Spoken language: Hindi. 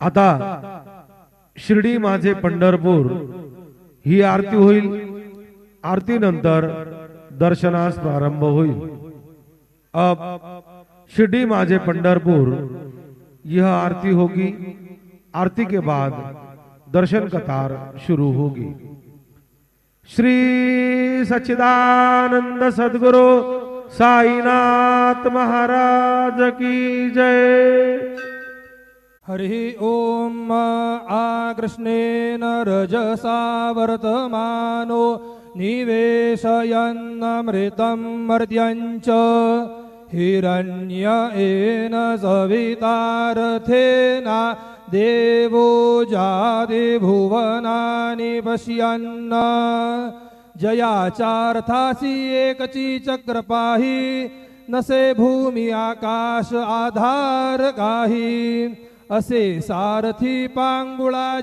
आता शिर्डी माझे पंढरपूर ही आरती होईल। आरती नंतर दर्शनास प्रारंभ होईल। अब शिर्डी माझे पंढरपुर यह आरती होगी। आरती के बाद दर्शन कतार शुरू होगी। श्री सच्चिदानंद सद्गुरु साईनाथ महाराज की जय। हरि ओम आकृष्णेन रजसा वर्तमानो निवेशयन्नमृतं मर्त्यञ्च हिरण्येन सवितारथेना देवो जाति भुवनानि पश्यन्न। जयाचार्थासी एकची चक्रपाही नसे भूमि आकाश आधार काही असे सारथी पांगुळा